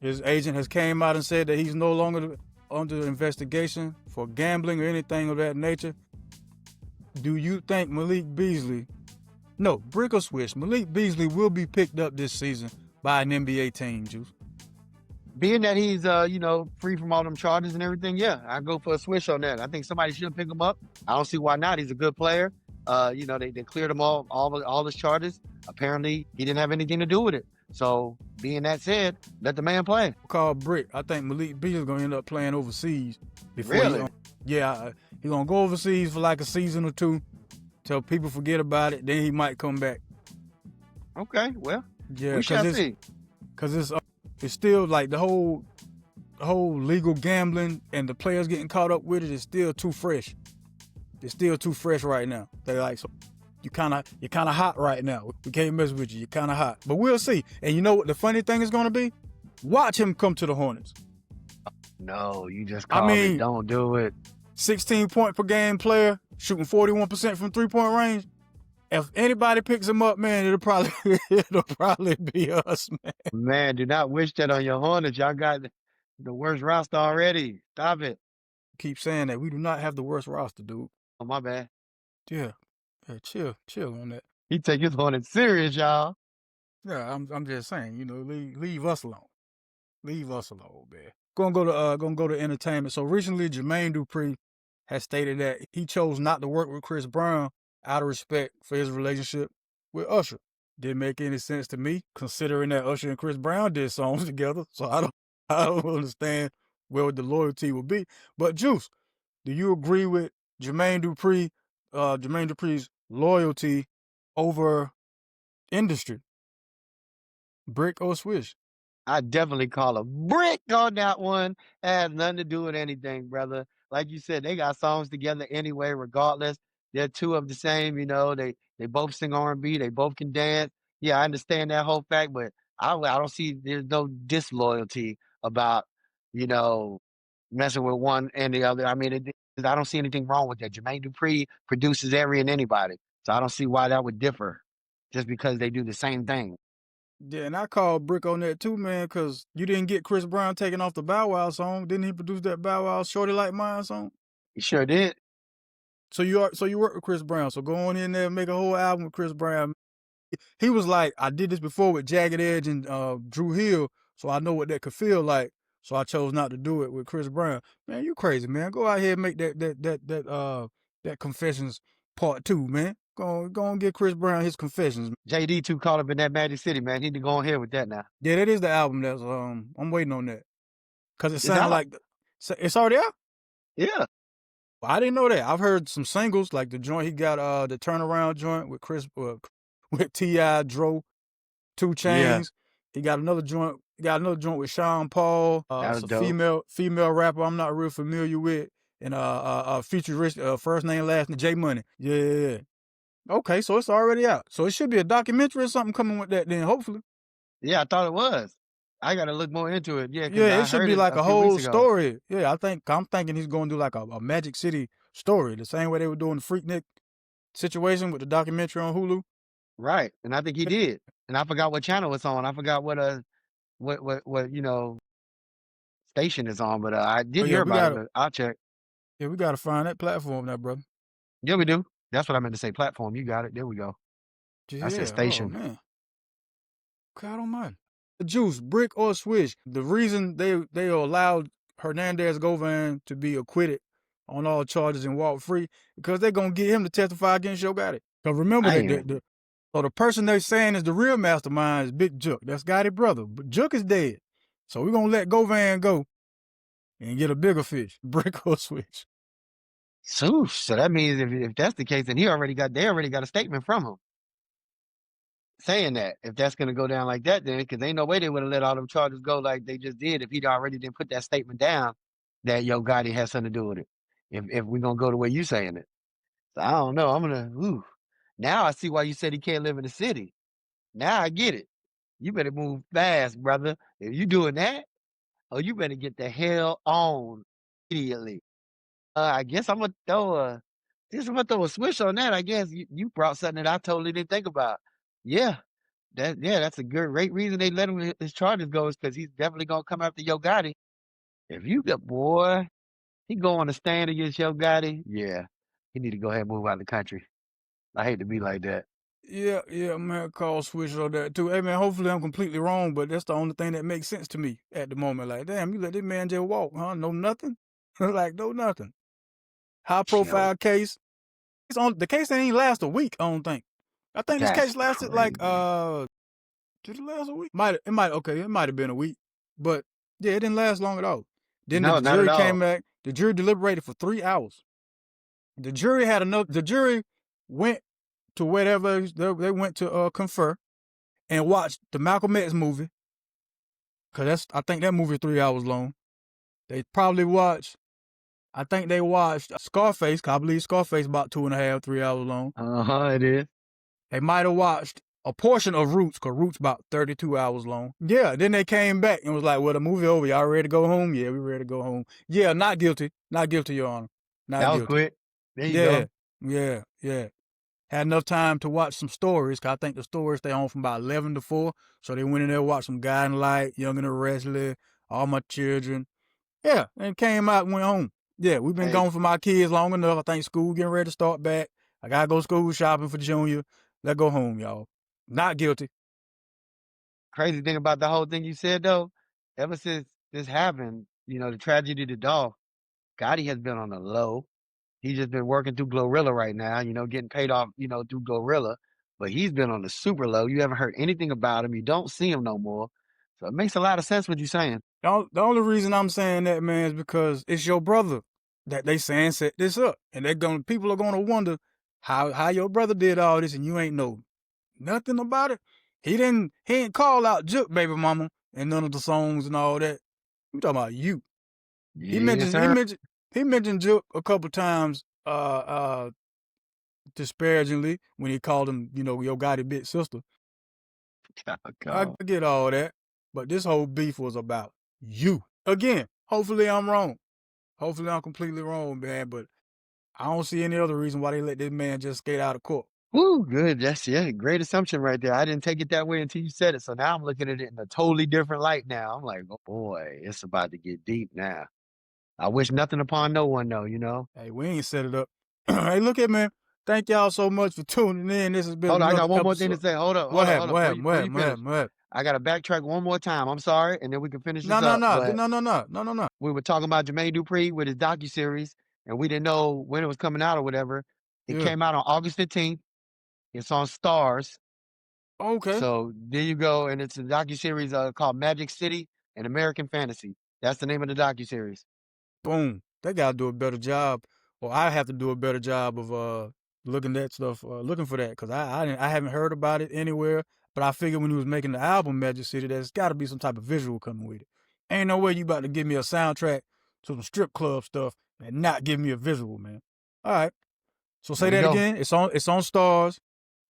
Speaker 1: his agent has came out and said that he's no longer under investigation for gambling or anything of that nature. Do you think Malik Beasley, no, Brick or Swish, Malik Beasley will be picked up this season by an NBA team, Juice?
Speaker 2: Being that he's free from all them charges and everything, yeah, I go for a swish on that. I think somebody should pick him up. I don't see why not. He's a good player. They cleared him all his charges. Apparently, he didn't have anything to do with it. So, being that said, let the man play.
Speaker 1: Call Brick. I think Malik Beasley's gonna end up playing overseas.
Speaker 2: Really?
Speaker 1: He's gonna go overseas for like a season or two, till people forget about it. Then he might come back.
Speaker 2: Okay, well,
Speaker 1: Yeah,
Speaker 2: we shall see.
Speaker 1: Cause it's still like the whole legal gambling and the players getting caught up with it is still too fresh. It's still too fresh right now. They're like, so you're kind of hot right now. We can't mess with you. You're kind of hot. But we'll see. And you know what the funny thing is going to be? Watch him come to the Hornets.
Speaker 2: No, you just called it. Don't do it.
Speaker 1: 16 point per game player, shooting 41% from 3-point range. If anybody picks him up, man, it'll probably be us, man.
Speaker 2: Man, do not wish that on your Hornets. Y'all got the worst roster already. Stop it.
Speaker 1: Keep saying that. We do not have the worst roster, dude.
Speaker 2: Oh, my bad.
Speaker 1: Yeah, chill on that.
Speaker 2: He take his Hornets serious, y'all.
Speaker 1: Yeah, I'm just saying, leave us alone. Leave us alone, man. Gonna go to entertainment. So recently, Jermaine Dupri has stated that he chose not to work with Chris Brown out of respect for his relationship with Usher. Didn't make any sense to me, considering that Usher and Chris Brown did songs together. So I don't understand where the loyalty would be. But Juice, do you agree with Jermaine Dupri's loyalty over industry? Brick or Swish?
Speaker 2: I definitely call a brick on that one. It has nothing to do with anything, brother. Like you said, they got songs together anyway, regardless. They're two of the same, they both sing R&B, they both can dance. Yeah, I understand that whole fact, but I don't see there's no disloyalty about, you know, messing with one and the other. I mean, I don't see anything wrong with that. Jermaine Dupri produces every and anybody. So I don't see why that would differ just because they do the same thing.
Speaker 1: Yeah, and I called Brick on that too, man, because you didn't get Chris Brown taken off the Bow Wow song. Didn't he produce that Bow Wow Shorty Like Mine song?
Speaker 2: He sure did.
Speaker 1: So you work with Chris Brown. So go on in there and make a whole album with Chris Brown. He was like, I did this before with Jagged Edge and Drew Hill, so I know what that could feel like. So I chose not to do it with Chris Brown. Man, you crazy, man. Go out here and make that Confessions Part 2, man. Go and get Chris Brown his Confessions.
Speaker 2: JD too caught up in that Magic City, man. He need to go on here with that now.
Speaker 1: Yeah, that is the album that's I'm waiting on that. Cause it sounds like it's already out?
Speaker 2: Yeah.
Speaker 1: I didn't know that. I've heard some singles, like the joint he got the Turnaround joint with with T.I., Dro, 2 Chainz. Yeah. He got another joint with Sean Paul, female rapper I'm not real familiar with, and futurist first name last name J Money. Yeah. Okay, so it's already out. So it should be a documentary or something coming with that then, hopefully.
Speaker 2: Yeah, I thought it was. I got to look more into it. Yeah,
Speaker 1: it should be like a whole story. Yeah, I'm thinking he's going to do like a Magic City story, the same way they were doing the Freaknik situation with the documentary on Hulu.
Speaker 2: Right, and I think he did. And I forgot what channel it's on. I forgot what station it's on, but I did hear about it. I'll check.
Speaker 1: Yeah, we got to find that platform now, brother.
Speaker 2: Yeah, we do. That's what I meant to say. Platform. You got it. There we go.
Speaker 1: Yeah,
Speaker 2: I said station.
Speaker 1: Oh, man. God almighty. Juice, Brick or Swish, the reason they allowed Hernandez-Govin to be acquitted on all charges and walk free because they're going to get him to testify against Yo Gotti. Because remember, So the person they're saying is the real mastermind is Big Jook. That's Gotti's brother. But Jook is dead. So we're going to let Govan go and get a bigger fish, Brick or Swish.
Speaker 2: So that means if that's the case, then they already got a statement from him saying that if that's going to go down like that, then because ain't no way they would have let all them charges go like they just did if he'd already didn't put that statement down that Yo Gotti has something to do with it. If we're going to go the way you saying it. So I don't know. Now I see why you said he can't live in the city. Now I get it. You better move fast, brother. If you doing that, you better get the hell on immediately. I guess I'm gonna throw a switch on that. I guess you brought something that I totally didn't think about. Yeah, that's a great reason they let him his charges go is because he's definitely gonna come after Yo Gotti. If you got boy, he go on the stand against Yo Gotti. Yeah, he need to go ahead and move out of the country. I hate to be like that.
Speaker 1: Yeah, man, call Swish on that too. Hey, man, hopefully I'm completely wrong, but that's the only thing that makes sense to me at the moment. Like, damn, you let this man just walk, huh? No nothing? Like, no nothing. High profile case. The case ain't last a week, I don't think. I think this case lasted like, did it last a week? It might have been a week. But, yeah, it didn't last long at all. Then the jury came back. The jury deliberated for 3 hours. The jury went to wherever they went to confer and watched the Malcolm X movie. Cause I think that movie is 3 hours long. They probably watched Scarface, cause I believe Scarface about 2.5, 3 hours long.
Speaker 2: It is.
Speaker 1: They might have watched a portion of Roots, cause Roots about 32 hours long. Yeah, then they came back and was like, well, the movie over, y'all ready to go home? Yeah, we ready to go home. Yeah, not guilty, Your Honor. Not
Speaker 2: that
Speaker 1: guilty.
Speaker 2: Was quick. There you
Speaker 1: go. Yeah. Had enough time to watch some stories, because I think the stories stay on from about 11 to 4. So they went in there and watched some Guiding Light, Young and the Restless, All My Children. Yeah, and came out and went home. Yeah, we've been gone for my kids long enough. I think school getting ready to start back. I got to go school shopping for Junior. Let's go home, y'all. Not guilty.
Speaker 2: Crazy thing about the whole thing you said, though, ever since this happened, the tragedy to Dolph, Gotti has been on the low. He's just been working through Glorilla right now, getting paid off, through Glorilla. But he's been on the super low. You haven't heard anything about him. You don't see him no more. So it makes a lot of sense what you're saying.
Speaker 1: The only reason I'm saying that, man, is because it's your brother that they saying set this up. And people are gonna wonder how your brother did all this and you ain't know nothing about it. He didn't call out Jook baby mama and none of the songs and all that. We talking about you. He mentioned Jook a couple times disparagingly when he called him, Yo Gotti big sister. I get all that, but this whole beef was about you. Again, hopefully I'm wrong. Hopefully I'm completely wrong, man, but I don't see any other reason why they let this man just skate out of court.
Speaker 2: Woo, good. That's great assumption right there. I didn't take it that way until you said it. So now I'm looking at it in a totally different light now. I'm like, oh boy, it's about to get deep now. I wish nothing upon no one though,
Speaker 1: Hey, we ain't set it up. Hey, look at man. Thank y'all so much for tuning in. This has been
Speaker 2: Hold on, I got one more thing to say. Hold up.
Speaker 1: What happened?
Speaker 2: I got to backtrack one more time. I'm sorry, and then we can finish this up.
Speaker 1: No.
Speaker 2: We were talking about Jermaine Dupri with his docuseries, and we didn't know when it was coming out or whatever. It came out on August 15th. It's on Stars.
Speaker 1: Okay.
Speaker 2: So there you go, and it's a docuseries called Magic City and American Fantasy. That's the name of the docuseries.
Speaker 1: Boom. They gotta do a better job, or I have to do a better job of looking that stuff, looking for that, because I haven't heard about it anywhere. But I figured when he was making the album Magic City, there's got to be some type of visual coming with it. Ain't no way you about to give me a soundtrack to some strip club stuff and not give me a visual, man. All right. So say that again. It's on Stars.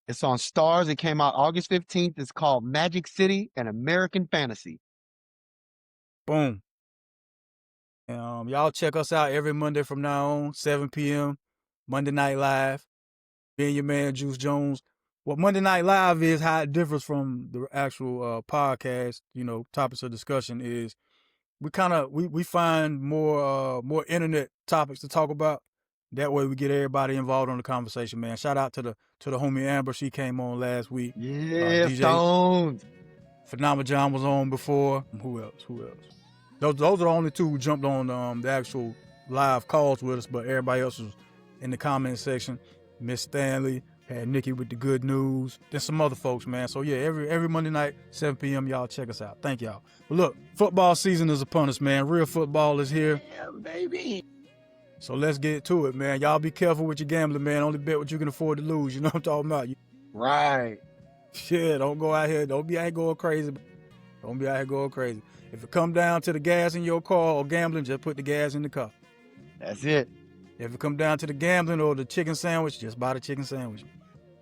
Speaker 2: It's on Stars. It came out August 15th. It's called Magic City and American Fantasy.
Speaker 1: Boom. Y'all check us out every Monday from now on, 7 p.m. Monday Night Live. Me and your man Juice Jones. What Monday Night Live is, how it differs from the actual podcast, topics of discussion is we find more internet topics to talk about. That way we get everybody involved on the conversation, man. Shout out to the homie Amber. She came on last week.
Speaker 2: Yeah, Stones.
Speaker 1: Phenomenal John was on before. Who else? Those are the only two who jumped on the actual live calls with us, but everybody else was in the comment section. Miss Stanley, Had Nikki with the good news. Then some other folks, man. So yeah, every Monday night, 7 p.m., y'all check us out. Thank y'all. But look, football season is upon us, man. Real football is here.
Speaker 2: Yeah, baby.
Speaker 1: So let's get to it, man. Y'all be careful with your gambling, man. Only bet what you can afford to lose. You know what I'm talking about?
Speaker 2: Right.
Speaker 1: Shit, don't go out here. Don't be out here going crazy. Don't be out here going crazy. If it come down to the gas in your car or gambling, just put the gas in the car.
Speaker 2: That's it.
Speaker 1: If it come down to the gambling or the chicken sandwich, just buy the chicken sandwich.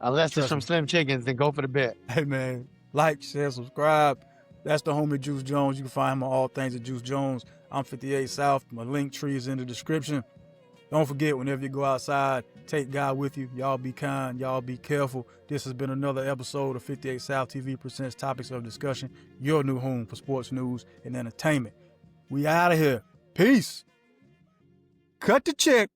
Speaker 2: Unless it's
Speaker 1: Trust
Speaker 2: from
Speaker 1: me.
Speaker 2: Slim Chickens, then go for the bet.
Speaker 1: Hey, man, like, share, subscribe. That's the homie Juice Jones. You can find him on all things at Juice Jones. I'm 58South. My link tree is in the description. Don't forget, whenever you go outside, take God with you. Y'all be kind. Y'all be careful. This has been another episode of 58 South TV presents Topics of Discussion, your new home for sports news and entertainment. We out of here. Peace. Cut the check.